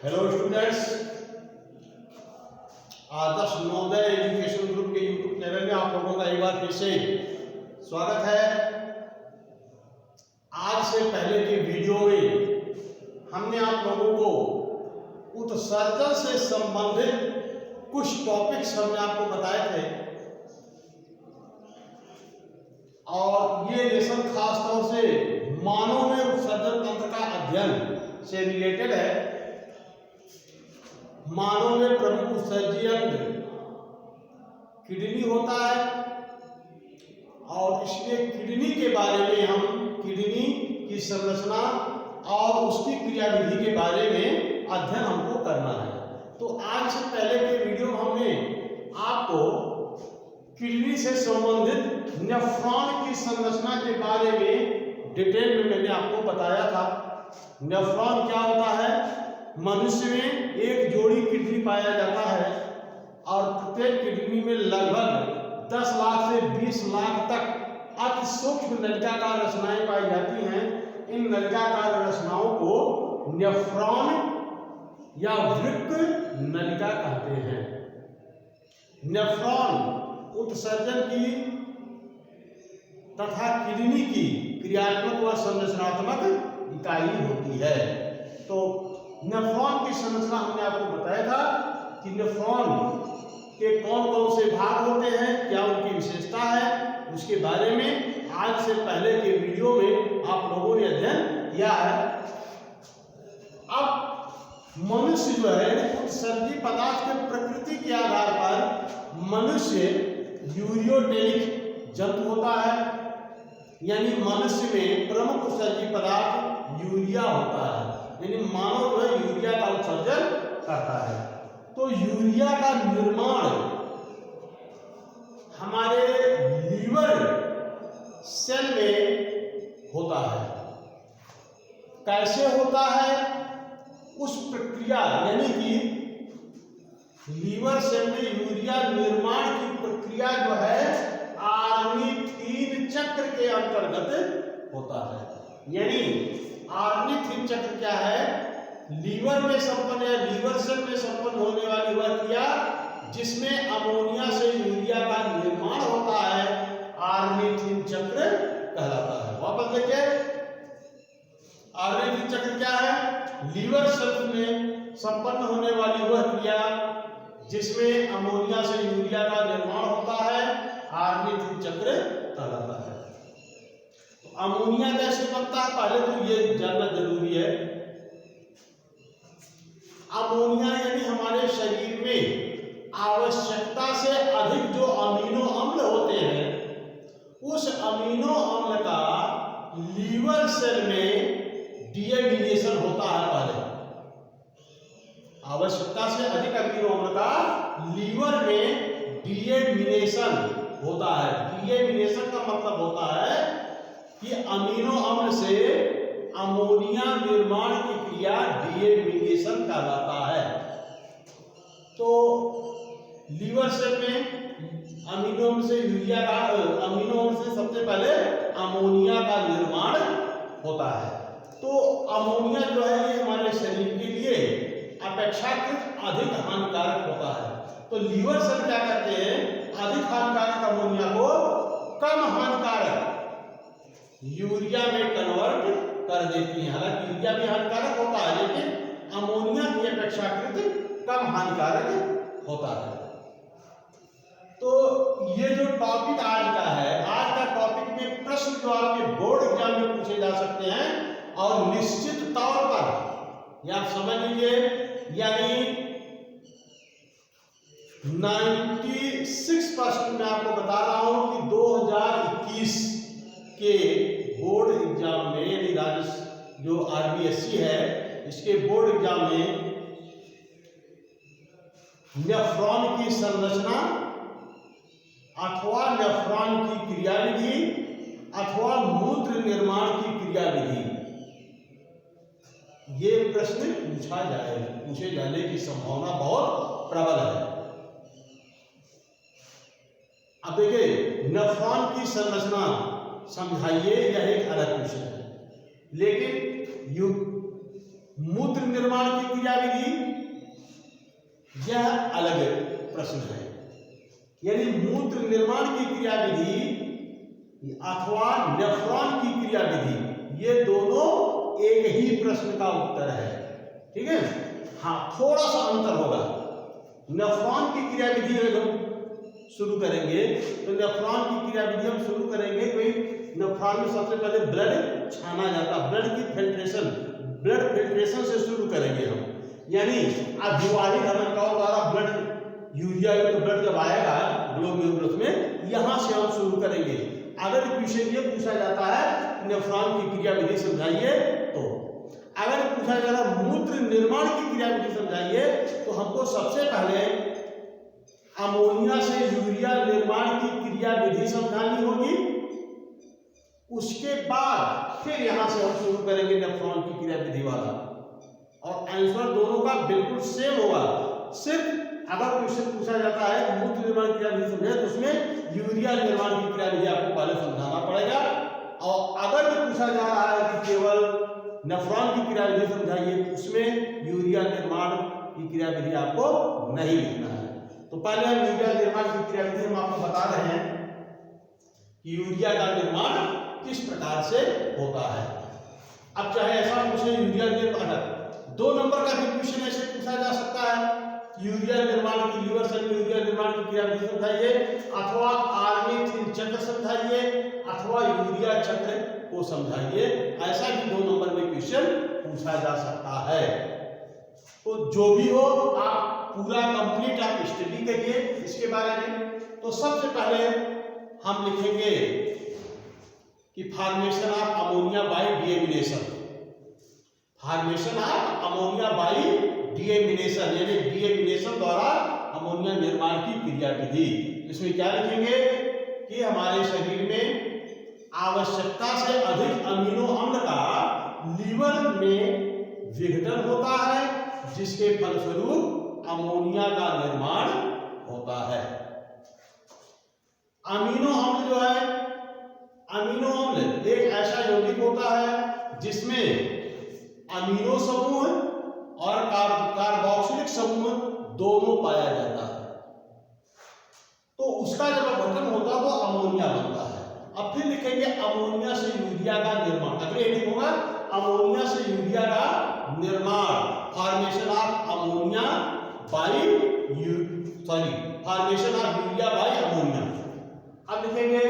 Hello students, आदर्श Navodaya education group के YouTube channel में आप लोगों का एक बार फिर से स्वागत है। आज से पहले के वीडियो में हमने आप लोगों को उत्सर्जन से संबंधित कुछ टॉपिक्स हमने आपको बताए थे और ये लेसन खास तौर से मानव में उत्सर्जन तंत्र का अध्ययन से रिलेटेड है। मानव में प्रमुख उत्सर्जी अंग किडनी होता है और इसलिए किडनी के बारे में हम किडनी की संरचना और उसकी क्रियाविधि के बारे में अध्ययन हमको करना है। तो आज से पहले के वीडियो में हमने आपको किडनी से संबंधित नेफ्रॉन की संरचना के बारे में डिटेल में मैंने आपको बताया था। नेफ्रॉन क्या होता है? मनुष्य में एक जोड़ी किडनी पाया जाता है और प्रत्येक किडनी में लगभग 10 लाख से 20 लाख तक अति सूक्ष्म नलिकाकार रचनाएं पाई जाती हैं। इन नलिकाकार रचनाओं को नेफ्रॉन या वृक्क नलिका कहते हैं। नेफ्रॉन उत्सर्जन की तथा किडनी की क्रियात्मक व संरचनात्मक इकाई होती है। तो नेफ्रॉन की संरचना हमने आपको बताया था कि नेफ्रॉन के कौन कौन से भाग होते हैं, क्या उनकी विशेषता है, उसके बारे में आज से पहले के वीडियो में आप लोगों ने अध्ययन किया है। अब मनुष्य जो है उत्सर्जी पदार्थ के प्रकृति के आधार पर मनुष्य यूरियोटेलिक जंतु होता है, यानी मनुष्य में प्रमुख उत्सर्जी पदार्थ यूरिया होता है, यानी मानव जो है यूरिया का उत्सर्जन करता है। तो यूरिया का निर्माण हमारे लीवर सेल में होता है। कैसे होता है? उस प्रक्रिया यानी कि लीवर सेल में यूरिया निर्माण की प्रक्रिया जो है आर्निथिन चक्र के अंतर्गत होता है। यानी आर्निथिन चक्र क्या है? लीवर में संपन्न या लीवर सेल में संपन्न होने वाली वह क्रिया जिसमें अमोनिया से यूरिया का निर्माण होता है, आर्निथिन चक्र कहलाता है। वापस देखिए, आर्निथिन चक्र क्या है? लीवर सेल में संपन्न होने वाली वह क्रिया जिसमें अमोनिया से यूरिया का निर्माण होता है, आर्निथिन चक्र कहलाता है। तो अमोनिया कैसे बनता है, पहले तो ये जानना जरूरी है। अमोनिया यानी हमारे शरीर में आवश्यकता से अधिक जो अमीनो अम्ल होते हैं, उस अमीनो अम्ल का लीवर सेल में डीएमिनेशन होता है। पहले आवश्यकता से अधिक अमीनो अम्ल का लीवर में डीएमिनेशन होता है। डीएमिनेशन का मतलब होता है कि अमीनो अम्ल से अमोनिया निर्माण की क्रिया डीएमिनेशन कहलाता है। तो लीवर सेल में अमीनो अम्ल से यूरिया का अमीनो अम्ल से सबसे पहले अमोनिया का निर्माण होता है। तो अमोनिया जो है ये हमारे शरीर के लिए अपेक्षाकृत अधिक हानिकारक होता है। तो लीवर सेल क्या करते हैं? अधिक हानिकारक अमोनिया को कम हानिकारक यूरिया में कन्वर्ट कर देती है। हालांकि यूरिया भी हानिकारक होता है, लेकिन अमोनिया की अपेक्षाकृत कम हानिकारक होता है। तो ये जो टॉपिक आज का है, आज का टॉपिक में प्रश्न जो आपके बोर्ड एग्जाम में पूछे जा सकते हैं और निश्चित तौर पर ये आप समझ लीजिए, यानी 96% मैं आपको बता रहा हूं कि 2021 के बोर्ड एग्जाम में, यानी राज्य जो आरबीएससी है इसके बोर्ड एग्जाम में नेफ्रॉन की संरचना अथवा नेफ्रॉन की क्रियाविधि अथवा मूत्र निर्माण की क्रियाविधि, ये प्रश्न पूछे जाने की संभावना बहुत प्रबल है। अब देखिए, नेफ्रॉन की संरचना समझाइए, यह एक अलग क्वेश्चन है, लेकिन मूत्र निर्माण की क्रियाविधि, यह अलग प्रश्न है। यानी मूत्र निर्माण की क्रियाविधि अथवा नेफ्रॉन की क्रियाविधि, ये दोनों एक ही प्रश्न का उत्तर है। ठीक है, हाँ थोड़ा सा अंतर होगा। नेफ्रॉन की क्रियाविधि अगर हम शुरू करेंगे तो नेफ्रॉन की क्रियाविधि हम शुरू करेंगे, कोई नेफ्रॉन में सबसे पहले ब्लड छाना जाता, ब्लड की फिल्ट्रेशन, ब्लड फिल्ट्रेशन से शुरू करेंगे हम। यानी अभिवाही धमनिकाओं द्वारा ब्लड, यूरिया युक्त ब्लड जब आएगा ग्लोमेरुलस में, यहां से हम शुरू करेंगे। अगर क्वेश्चन ये पूछा जाता है नेफ्रॉन की क्रियाविधि समझाइए, तो अगर पूछा जा रहा मूत्र निर्माण की क्रियाविधि समझाइए, तो हमको सबसे पहले अमोनिया से यूरिया निर्माण की क्रियाविधि समझानी होगी। उसके बाद फिर यहां से हम शुरू करेंगे नेफ्रॉन की क्रियाविधि वाला, और आंसर दोनों का बिल्कुल सेम होगा। सिर्फ अगर क्वेश्चन पूछा जाता है मूत्र निर्माण की क्रियाविधि समझे, तो उसमें यूरिया निर्माण की क्रियाविधि आपको पहले समझाना पड़ेगा। और अगर पूछा जा रहा है कि केवल नेफ्रॉन की क्रियाविधि समझाइए, तो उसमें यूरिया निर्माण की क्रियाविधि आपको नहीं लिखना है। तो पहले हम यूरिया निर्माण की क्रियाविधि हम आपको बता रहे हैं कि यूरिया का निर्माण किस प्रकार से होता है। अब चाहे ऐसा पूछे यूरिया निर्माण, 2 नंबर का भी क्वेश्चन ऐसे पूछा जा सकता है, यूरिया निर्माण की, लीवर सेल में यूरिया निर्माण की क्रियाविधि समझाइए, अथवा ऑर्निथिन चक्र समझाइए, अथवा यूरिया चक्र को समझाइए। ऐसा भी 2 नंबर में क्वेश्चन पूछा जा सकता है। तो जो भी हो, आप पूरा कंप्लीट आप स्टडी करिए इसके बारे में। तो सबसे पहले हम लिखेंगे कि formation of ammonia bye deamination, formation of ammonia bye deamination, यानी डीएमिनेशन द्वारा अमोनिया निर्माण की क्रियाविधि। इसमें क्या लिखेंगे कि हमारे शरीर में आवश्यकता से अधिक अमीनो अम्ल का लीवर में विघटन होता है, जिसके फलस्वरूप अमोनिया का निर्माण होता है। अमीनो अम्ल जो है, अमीनो अम्ल एक ऐसा यौगिक होता है जिसमें अमीनो समूह और कार्बोक्सिलिक समूह दोनों पाया जाता है। तो उसका जब गठन होता है तो अमोनिया बनता है। अब फिर लिखेंगे अमोनिया से यूरिया का निर्माण, अगले हेडिंग होगा अमोनिया से यूरिया का निर्माण, formation of ammonia bye formation of urea bye ammonia. अब लिखेंगे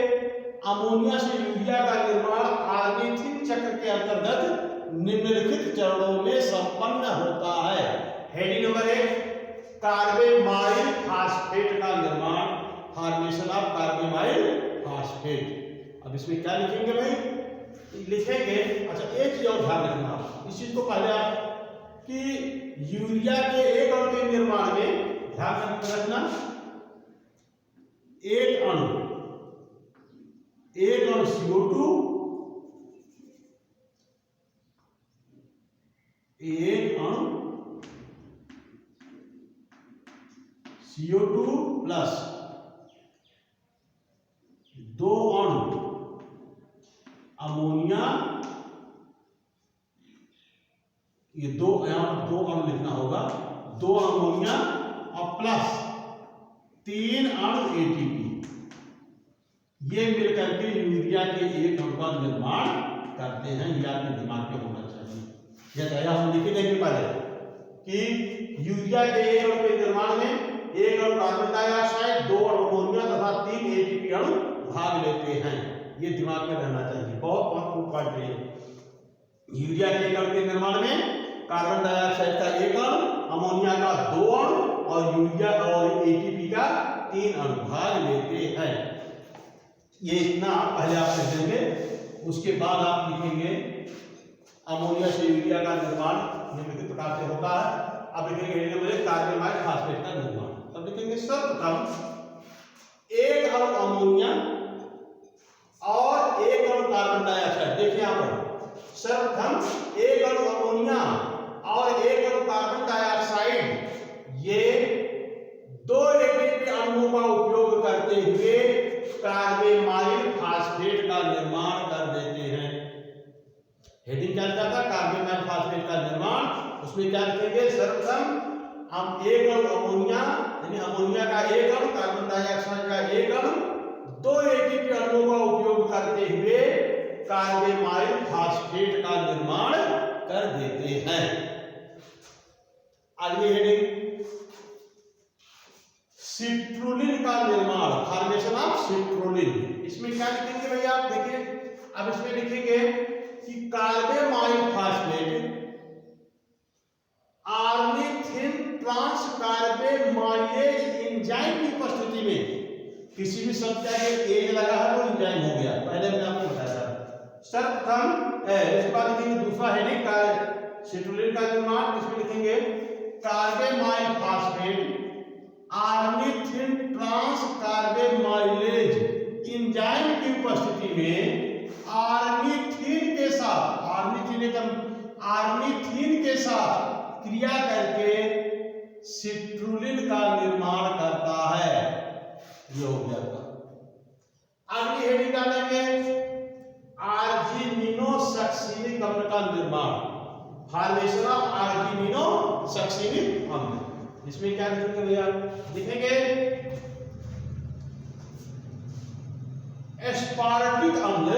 अमोनिया से यूरिया का निर्माण ऑर्निथिन चक्र के अंतर्गत निम्नलिखित चरणों में संपन्न होता है। हेडिंग नंबर 1, कार्बेमाइल फास्फेट का निर्माण, फॉर्मेशन ऑफ कार्बेमाइल फास्फेट। अब इसमें क्या लिखेंगे भाई, लिखेंगे, अच्छा एक चीज और ध्यान रखना, इस चीज को पहले आप कि यूरिया के एक अणु के निर्माण में ध्यान रखना, एक अणु CO2, एक अणु CO2 प्लस 2 अणु अमोनिया, ये 2 अणु लिखना होगा, 2 अमोनिया और प्लस 3 अणु ATP, ये मिलकर के यूरिया के एक अणु का निर्माण करते हैं। ये आपके दिमाग में होना चाहिए। यह चाहे हम लिख देंगे पहले कि यूरिया के एक अणु के निर्माण में एक अणु कार्बन डाइऑक्साइड, 2 अणु अमोनिया तथा 3 ATP अणु भाग लेते हैं। ये दिमाग में रहना चाहिए, बहुत महत्वपूर्ण पॉइंट है। यूरिया के एक अणु के निर्माण में कार्बन डाइऑक्साइड का एक अणु, अमोनिया का 2 अणु और यूरिया और ATP का 3 अणु भाग लेते हैं। ये इतना पहले आप लिख देंगे। उसके बाद आप लिखेंगे अमोनिया से यूरिया का निर्माण निम्नलिखित प्रकार से होता है। अब लिखेंगे कार्बेमाइल फास्फेट का निर्माण। तब लिखेंगे सर्वप्रथम एक अणु अमोनिया और एक अणु कार्बन डाइऑक्साइड। देखिए यहां पर सर्वप्रथम एक अणु अमोनिया और एक अणु कार्बन डाइऑक्साइड, ये 2 ATP अणुओं का उपयोग करते हुए कार्बेमाइल फास्फेट का निर्माण कर देते हैं। हेडिंग क्या लिखा था, कार्बोनाइल फास्फेट का निर्माण। उसमें क्या लिखेंगे, सर्वप्रथम हम एक अणु अमोनिया यानी अमोनिया का एक अणु, कार्बन डाइऑक्साइड का एक अणु, दो एटीपी अणुओं का उपयोग करते हुए कार्बोनाइल फास्फेट का निर्माण कर देते हैं। अगली हेडिंग, सिट्रुलिन का निर्माण, फॉर्मेशन ऑफ सिट्रुलिन। इसमें क्या लिखेंगे भैया आप देखिए, अब इसमें लिखेंगे कि कार्बोनाइल फास्फेट ऑर्निथिन ट्रांसकार्बोनाइलेज एंजाइम की उपस्थिति में, किसी भी शब्द का एज लगा है तो एंजाइम हो गया, पहले मैंने आपको बताया था। सर्वप्रथम इसके बाद लिखेंगे दूसरा हेडिंग का सिट्रुलिन का निर्माण। इसमें लिखेंगे कार्बोनाइल फास्फेट ऑर्निथिन ट्रांसकार्बोनाइलेज एंजाइम की उपस्थिति में ऑर्निथिन के साथ, ऑर्निथिन के साथ क्रिया करके सिट्रुलिन का निर्माण करता है। ये हो गया था। अगली हेडिंग डालेंगे आर्जिनिनो सक्सिनिक अम्ल का निर्माण, फॉर्मेशन ऑफ आर्जिनिनो सक्सिनिक अम्ल। इसमें क्या लिखेंगे भैया, लिखेंगे एस्पार्टिक अम्ल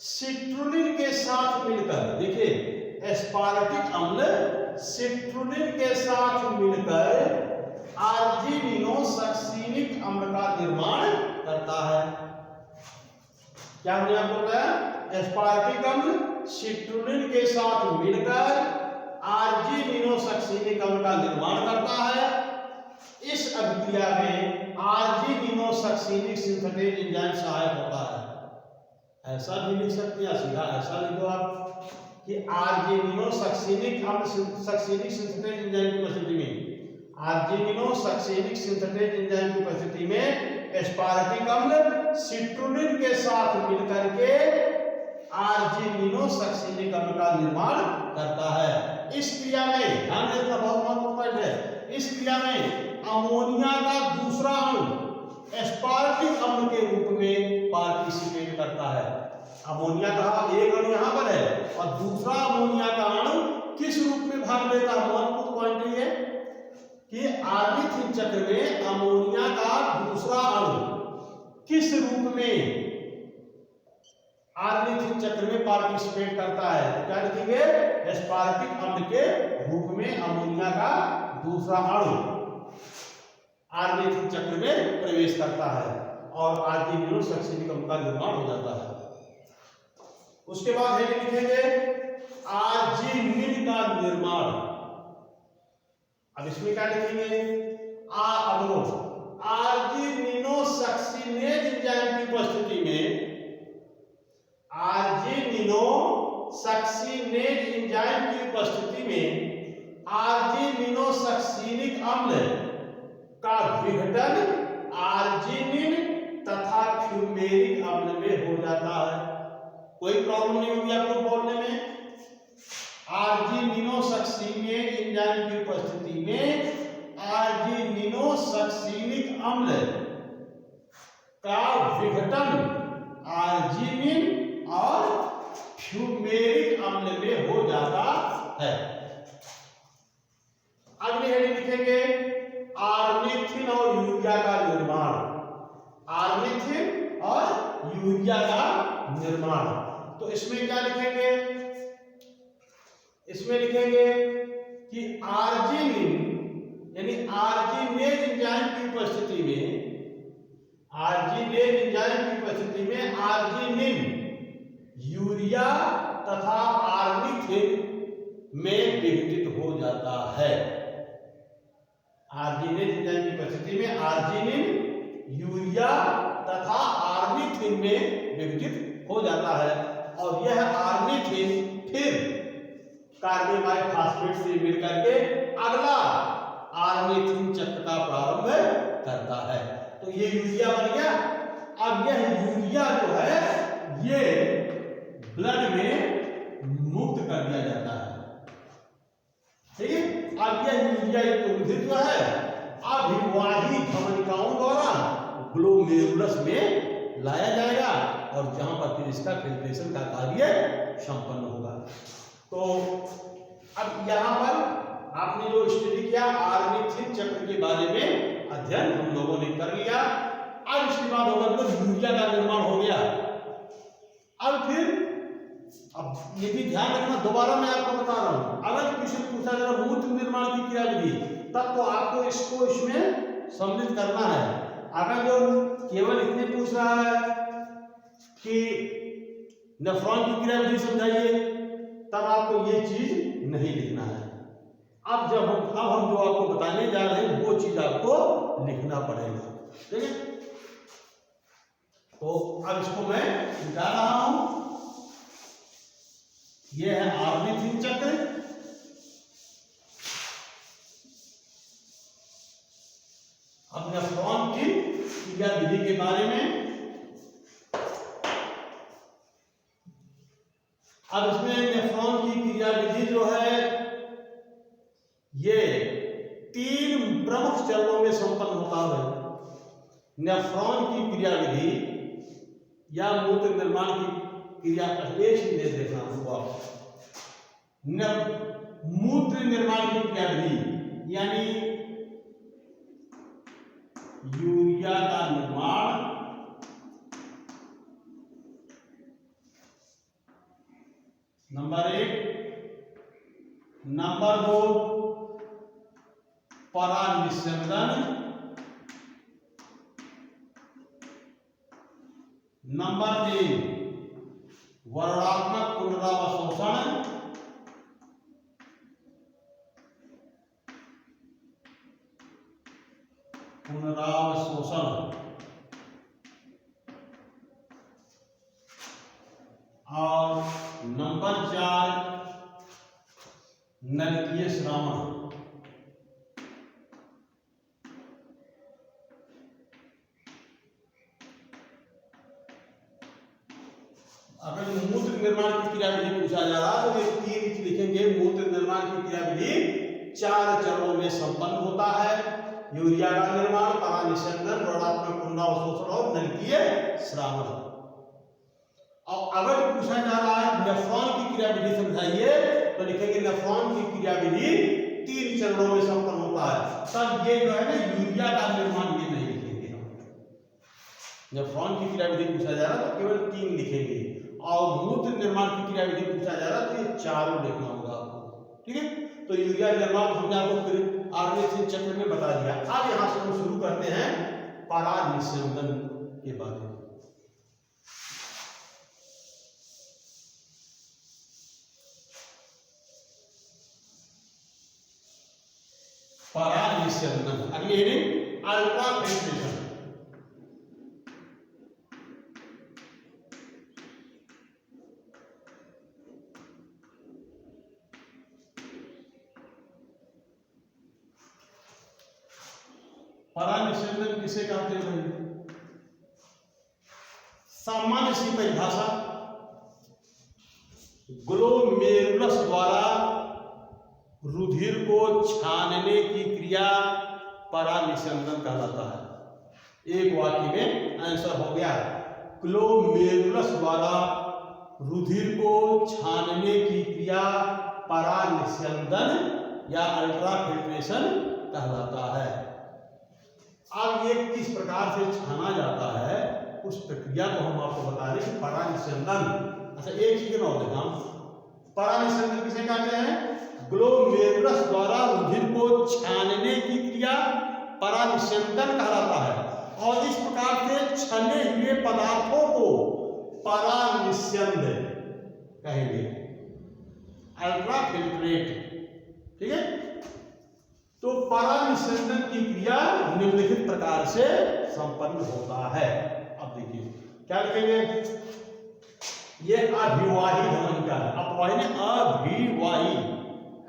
सिट्रुलिन के साथ मिलकर, देखिए एस्पार्टिक अम्ल सिट्रुलिन के साथ मिलकर आर्जिनिनो सक्सिनिक अम्ल का निर्माण करता है। क्या हमने आपको बताया, एस्पार्टिक अम्ल सिट्रुलिन के साथ मिलकर आर्जिनिनो सक्सिनिक अम्ल का निर्माण करता है। इस अभिक्रिया में आर्जिनिनो सक्सिनिक सिंथेटेज एंजाइम सहायक होता है। ऐसा भी लिख सकते हैं, सीधा ऐसा लिखो आप कि आर्जिनिनो सक्सिनिक अम्ल सक्सिनिक सिंथेटेज एंजाइम की उपस्थिति में, आर्जिनिनो सक्सिनिक सिंथेटेज एंजाइम की उपस्थिति में एस्पार्टिक अम्ल सिट्रुलिन के साथ मिलकर के आर्जिनिनो सक्सिनिक अम्ल का निर्माण करता है। इस क्रिया में ध्यान देना बहुत महत्वपूर्ण पॉइंट है, इस क्रिया में अमोनिया का दूसरा अणु एस्पार्टिक अम्ल के रूप में पार्टिसिपेट करता है। अमोनिया का एक अणु यहाँ पर है और दूसरा अमोनिया का अणु किस रूप में भाग लेता है, महत्वपूर्ण पॉइंट ये कि ऑर्निथिन चक्र में अमोनिया का दूसरा अणु किस रूप में ऑर्निथिन चक्र में पार्टिसिपेट करता है। तो क्या लिखेंगे, एस्पार्टिक अम्ल के रूप में अमोनिया का दूसरा अणु ऑर्निथिन चक्र में प्रवेश करता है और आर्जिनिनो सक्सिनिक अम्ल का निर्माण हो जाता है। उसके बाद हेडिंग लिखेंगे आर्जिनिन का निर्माण। अब इसमें क्या लिखेंगे, आर्जिनिनो सक्सिनेज एंजाइम की उपस्थिति में, आर्जिनिनो सक्सिनेज एंजाइम की उपस्थिति में आर्जिनिनो सक्सिनिक अम्ल का विघटन आर्जिनिन तथा फ्यूमेरिक अम्ल में हो जाता है। कोई प्रॉब्लम नहीं होगी आपको बोलने में। आर्जिनिनो सक्सिनेज एंजाइम की उपस्थिति में आर्जिनिनो सक्सिनिक अम्ल का विघटन आर्जिनिन और फ्यूमेरिक अम्ल में हो जाता है। अगली हेडिंग लिखेंगे ऑर्निथिन और यूरिया का निर्माण, ऑर्निथिन और यूरिया का निर्माण। तो इसमें क्या लिखेंगे, इसमें लिखेंगे कि आर्जिनिन यानी आर्जिनेज एंजाइम की उपस्थिति में, आर्जिनेज एंजाइम की उपस्थिति में आर्जिनिन यूरिया तथा ऑर्निथिन में विघटित हो जाता है। आर्जिनेज एंजाइम की उपस्थिति में आर्जिनिन यूरिया तथा ऑर्निथिन में विघटित हो जाता है और यह ऑर्निथिन फिर कार्बोनाइल फास्फेट से मिलकर के अगला ऑर्निथिन चक्र का प्रारंभ करता है। तो ये यूरिया बन गया। अब यह यूरिया जो है ये ब्लड में मुक्त कर दिया जाता है, ठीक है। अब यह यूरिया जो है अभिवाही धमनिकाओं द्वारा ग्लोमेरुलस में लाया जाएगा और जहां पर फिर इसका फिल्ट्रेशन का कार्य संपन्न होगा। तो अब यहाँ पर आपने जो स्टडी किया ऑर्निथिन चक्र के बारे में अध्ययन हम लोगों ने कर लिया। अब इसके बाद होगा तो यूरिया का निर्माण हो गया। अब फिर अब ये भी ध्यान रखना, दोबारा मैं आपको बता रहा हूं, अगर किसी ने पूछा जरा मूत्र निर्माण की क्रिया विधि, तब तो आपको इसको इसमें सम्मिलित करना है। अगर जो केवल इतने पूछ रहा है कि नेफ्रॉन की क्रिया विधि समझाइए, तब आपको ये चीज नहीं लिखना है। अब हम जो आपको बताने जा रहे हैं वो चीज आपको लिखना पड़ेगा, ठीक है। तो अब इसको मैं मिटा रहा हूं। ये है ऑर्निथिन चक्र। अब नेफ्रॉन की क्रिया विधि के बारे में, अब इसमें नेफ्रॉन की क्रिया विधि जो है ये 3 प्रमुख चरणों में संपन्न होता है। नेफ्रॉन की क्रिया विधि या मूत्र निर्माण की क्रिया एक ही देखना होगा। मूत्र निर्माण की क्रिया विधि यानी यूरिया का निर्माण, नंबर 1। नंबर 2 परानिस्यंदन, नंबर 3 वर्णात्मक पुनरावशोषण, और नंबर 4 नलिकीय श्रावण। अगर मूत्र निर्माण की क्रिया विधि पूछा जा रहा तो ये 3 लिखेंगे। मूत्र निर्माण की क्रिया विधि 4 चरणों में संपन्न होता है। यूरिया का निर्माण, परानिस्यंदन, वर्णात्मक पुनरावशोषण और नलिकीय श्रावण। और अगर पूछा जा रहा है नेफ्रॉन की क्रिया विधि समझाइए, तो लिखेंगे नेफ्रॉन की क्रिया विधि 3 चरणों में संपन्न होता है। तब ये जो है ना यूरिया का निर्माण ये नहीं लिखेंगे हम। नेफ्रॉन की क्रिया विधि पूछा जा रहा है तो केवल 3 लिखेंगे, और मूत्र निर्माण की क्रिया विधि पूछा जा रहा है तो ये 4 लिखना होगा आपको, ठीक है। तो यूरिया निर्माण हमने आपको ऑर्निथिन चक्र में बता दिया। अब यहां से हम शुरू करते हैं परानिस्यंदन के बारे में। परानिस्यंदन, अगली हेडिंग अल्ट्रा फिल्ट्रेशन। परानिस्यंदन किसे कहते हैं? सामान्य सी परिभाषा, ग्लोमेरुलस द्वारा रुधिर को छानने की क्रिया परानिस्यंदन कहलाता है। एक वाक्य में आंसर हो गया। ग्लोमेरुलस द्वारा रुधिर को छानने की क्रिया परानिस्यंदन या अल्ट्रा फिल्ट्रेशन कहलाता है। अब ये किस प्रकार से छाना जाता है उस प्रक्रिया को हम आपको बता रहे हैं। परानिस्यंदन, अच्छा एक चीज और देखा, परानिस्यंदन किसे कहते हैं? ग्लोमेरुलस द्वारा रुधिर को छानने की क्रिया परानिस्यंदन कहलाता है। और इस प्रकार से छने हुए पदार्थों को परानिस्यंद कहेंगे, अल्ट्रा फिल्ट्रेट, ठीक है। तो परानिस्यंदन की क्रिया निम्नलिखित प्रकार से संपन्न होता है। अब देखिए क्या लिखेंगे, ये अभिवाही धमनी का है। अपवाही ने अभिवाही,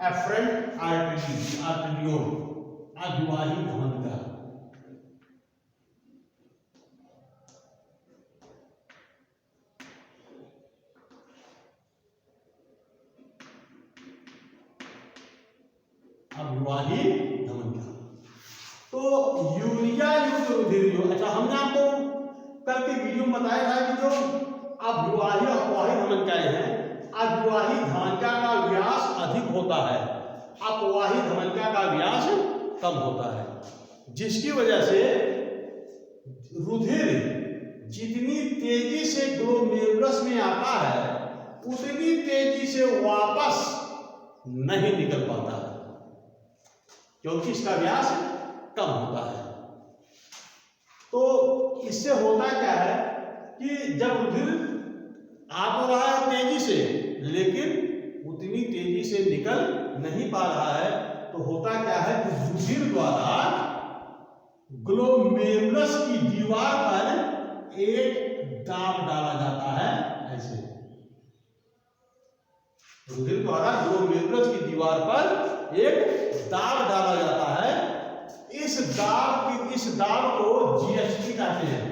एफरेंट आर्टेरियोल, अभिवाही धमनी का। अभिवाही धमनी का। तो यूरिया युक्त रुधिर, अच्छा हमने आपको कल के वीडियो में बताया था कि जो अभिवाही धमनिकाएं हैं, अविवाही धमनिका का व्यास अधिक होता है, अपवाही धमनिका का व्यास कम होता है, जिसकी वजह से रुधिर जितनी तेजी से ग्लोमेरुलस में आता है उतनी तेजी से वापस नहीं निकल पाता है, क्योंकि इसका व्यास कम होता है। तो इससे होता क्या है कि जब रुधिर आ तो रहा है तेजी से, लेकिन उतनी तेजी से निकल नहीं पा रहा है, तो होता क्या है कि रुधिर द्वारा ग्लोमेरुलस की दीवार पर एक दाब डाला जाता है। ऐसे रुधिर द्वारा ग्लोमेरुलस की दीवार पर एक दाब डाला जाता है। इस दाब को जीएचपी कहते हैं,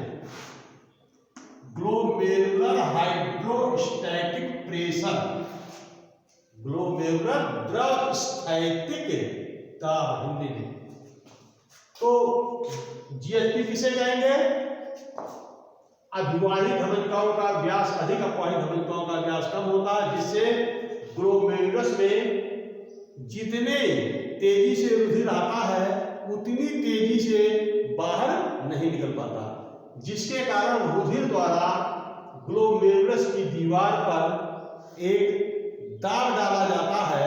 ग्लोमेरुलर हाइड्रोस्टैटिक प्रेशर, ग्लोमेरुलर द्रव स्थैतिक दाब हिंदी में। तो जीएचपी किसे कहेंगे? अविवाही धमनिकाओं का व्यास अधिक, अपवाही धमनिकाओं का व्यास कम होता है, जिससे ग्लोमेरुलस में जितने तेजी से रुधिर आता है उतनी तेजी से बाहर नहीं निकल पाता, जिसके कारण रुधिर द्वारा ग्लोमेरुलस की दीवार पर एक दाब डाला जाता है।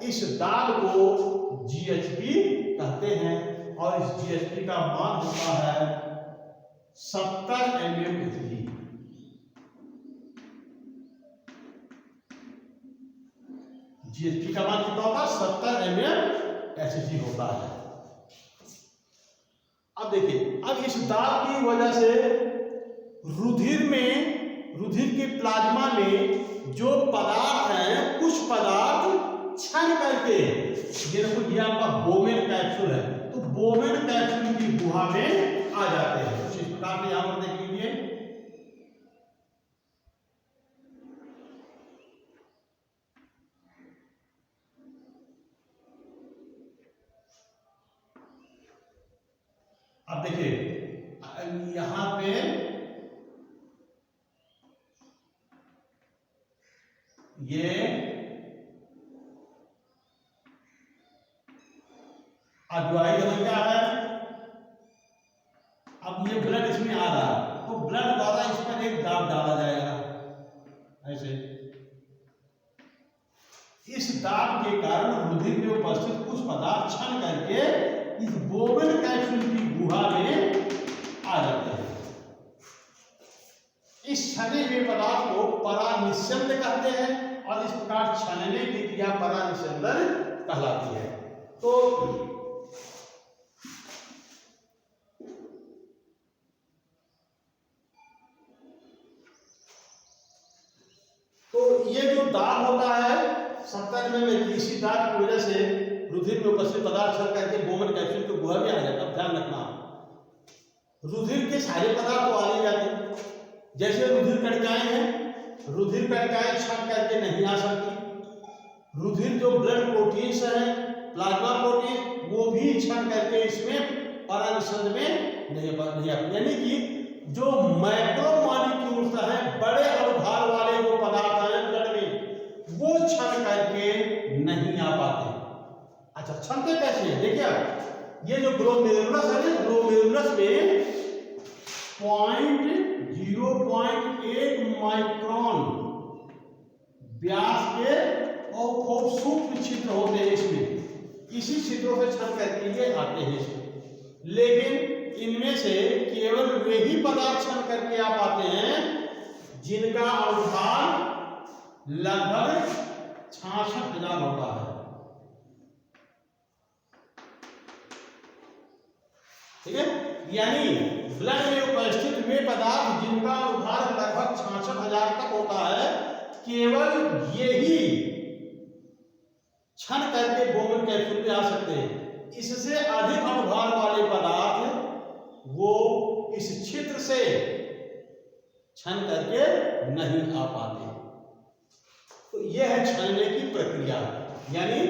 इस दाब को जीएचपी कहते हैं और इस जीएचपी का मान होता है 70 mm। जीएचपी का मान कितना होता है? 70 mm होता है। अब देखिए, अब इस दाब की वजह से रुधिर के प्लाज्मा में जो पदार्थ हैं, कुछ पदार्थ क्षण करके, ये देखो ये आपका बोमेन कैप्सूल है, तो बोमेन कैप्सूल की गुहा में आ जाते हैं। कुछ इस प्रकार से यहां पर देख लीजिए, अब देखिए यहां पे ये अविवाही धमनिका है। अब ये ब्लड इसमें आ रहा है, तो ब्लड द्वारा इस पर एक दाब डाला जाएगा ऐसे। इस दाब के कारण रुधिर में उपस्थित कुछ पदार्थ क्षण करके इस बोमेन कैप्सूल की गुहा में आ जाते हैं। इस छने हुए पदार्थ को परानिस्यंद कहते हैं और इस प्रकार छनने की क्रिया परानिस्यंदन कहलाती है। तो ये जो दाब होता है 70 में, इसी दाब की वजह से रुधिर में उपस्थित पदार्थ छन करके बोमेन कैप्सूल की गुहा में आ जाता है। ध्यान रखना, रुधिर के सारे पदार्थ तो आ नहीं जाते। जैसे रुधिर कणिकाएं हैं, रुधिर कणिकाएं छन करके नहीं आ सकती। रुधिर जो ब्लड प्रोटीन्स हैं, प्लाज्मा प्रोटीन, वो भी छन करके इसमें परानिस्यंद में नहीं आते। यानी कि जो माइक्रो मॉलिक्यूल्स हैं, बड़े अनुभार वाले जो पदार्थ हैं ब्लड में, वो छन करके नहीं आ पाते। अच्छा, छनते कैसे हैं? देखिए आप, ये जो ग्लोमेरुलस है, ग्लोमेरुलस में 0.1 माइक्रोन व्यास के और खूब सूक्ष्म छिद्र होते हैं इसमें। इसी छिद्रों से छन करके ये आते हैं इसमें। लेकिन इनमें से केवल वे ही पदार्थ छन करके आ पाते हैं जिनका अनुभार लगभग 66,000 होता है। ठीक है, यानी ब्लड में उपस्थित वे पदार्थ जिनका अनुभार लगभग 66,000 तक होता है, केवल यही छन करके बोमेन कैप्सूल में आ सकते हैं। इससे अधिक अनुभार वाले पदार्थ वो इस छिद्र से छन करके नहीं आ पाते। तो यह है छनने की प्रक्रिया। यानी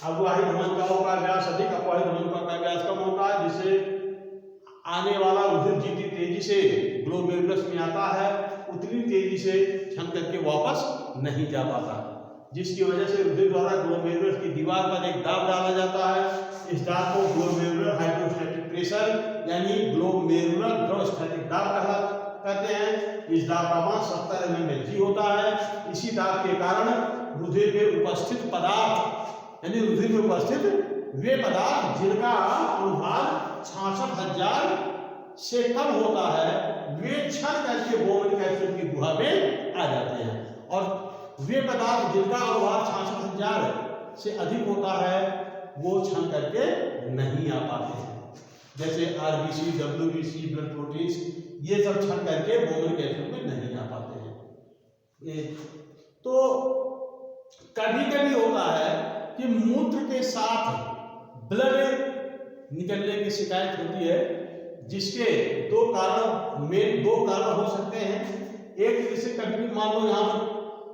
अविवाही धमनिकाओं का व्यास अधिक, अपवाही धमनिकाओं का व्यास कम होता है, जिससे आने वाला रुधिर जितनी तेजी से ग्लोमेरुलस में आता है उतनी तेजी विधि से छन करके वापस नहीं जा पाता, जिसकी वजह से रुधिर द्वारा ग्लोमेरुलस की दीवार पर एक दाब डाला जाता है। इस दाब को ग्लोमेरुलर हाइड्रोस्टैटिक प्रेशर यानी ग्लोमेरुलर द्रवस्टैटिक दाब कहते हैं। इस दाब का मान 70 mmHg होता है। इसी दाब के कारण रुधिर में उपस्थित पदार्थ यानी रुधिर में उपस्थित वे पदार्थ जिनका अनुभाग 66,000 से कम होता है, वे क्षण करके बोमन कैप्सूल की गुहा में आ जाते हैं, और वे पदार्थ जिनका अनुभाग 66,000 से अधिक होता है वो क्षण करके नहीं आ पाते हैं, जैसे आरबीसी, डब्ल्यूबीसी, ब्लड प्रोटीन्स, ये सब क्षण करके बोमन कैप्सूल में नहीं आ पाते हैं। तो कभी कभी होता है कि मूत्र के साथ ब्लड निकलने की शिकायत होती है, जिसके दो कारण हो सकते हैं। एक, जैसे कभी मान लो यहाँ पर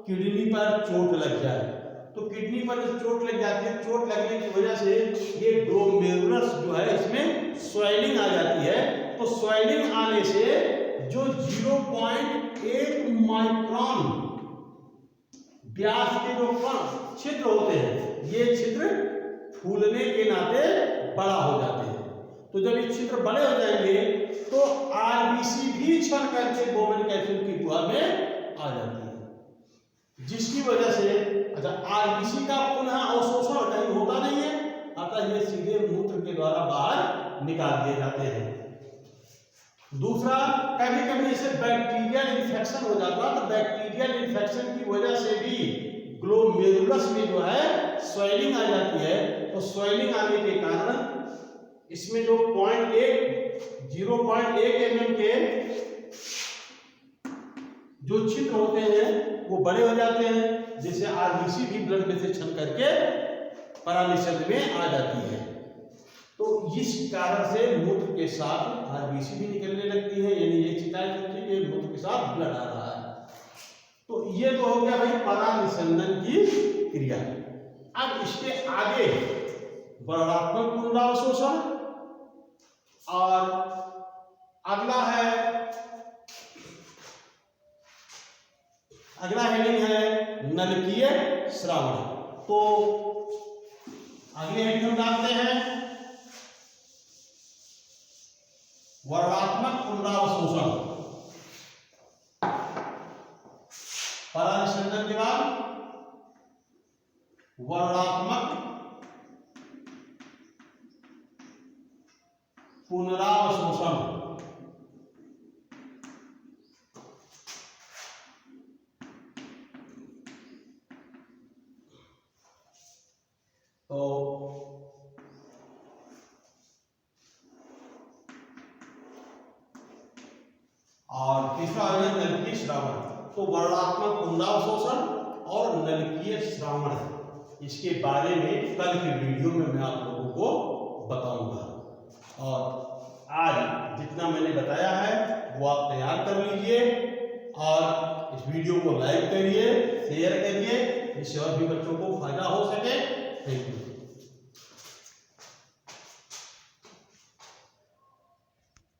किडनी पर चोट लग जाए, तो किडनी पर जब चोट लग जाती है, चोट लगने की वजह से ये ग्लोमेरुलस जो है इसमें स्वेलिंग आ जाती है। तो स्वेलिंग आने से जो 0.1 माइक्रोन व्यास के जो छिद्र होते हैं, ये छिद्र फूलने के नाते बड़ा हो जाते हैं। तो जब ये छिद्र बड़े हो जाएंगे तो आरबीसी भी क्षण करके बोमन कैप्सूल की गुहा में आ जाती है, जिसकी वजह से आरबीसी का पुनः अवशोषण कहीं होता नहीं है, अतः ये सीधे मूत्र के द्वारा बाहर निकाल दिए जाते हैं। दूसरा, कभी कभी इसे बैक्टीरियल इन्फेक्शन हो जाता है, तो बैक्टीरियल इन्फेक्शन की वजह से भी ग्लोमेरुलस में जो है स्वेलिंग आ जाती है। तो स्वेलिंग आने के कारण इसमें जो 0.1 mm के जो छिद्र होते हैं वो बड़े हो जाते हैं, जिससे आरबीसी भी ब्लड में से छन करके परानिषद में आ जाती है। तो इस कारण से मूत्र के साथ आरबीसी भी निकलने लगती है, यानी ये शिकायत होती है कि मूत्र के साथ ब्लड आ रहा है। तो ये तो हो गया भाई परानिसंदन की क्रिया। अब इसके आगे वर्णात्मक पुनरावशोषण, और अगला हेडिंग है नलकीय श्रावण। तो अगले हेडिंग हम डालते हैं वर्णात्मक पुनरावशोषण। परानिसंदन के बाद वर्णात्मक पुनरावशोषण। तो और तीसरा है नलकीय श्रावण। तो वर्णात्मक पुनरावशोषण और नलकीय श्रावण, इसके बारे में कल के वीडियो में मैं आप लोगों को बताऊंगा। और आज जितना मैंने बताया है वो आप तैयार कर लीजिए, और इस वीडियो को लाइक करिए, शेयर करिए, जिससे और भी बच्चों को फायदा हो सके। Thank you.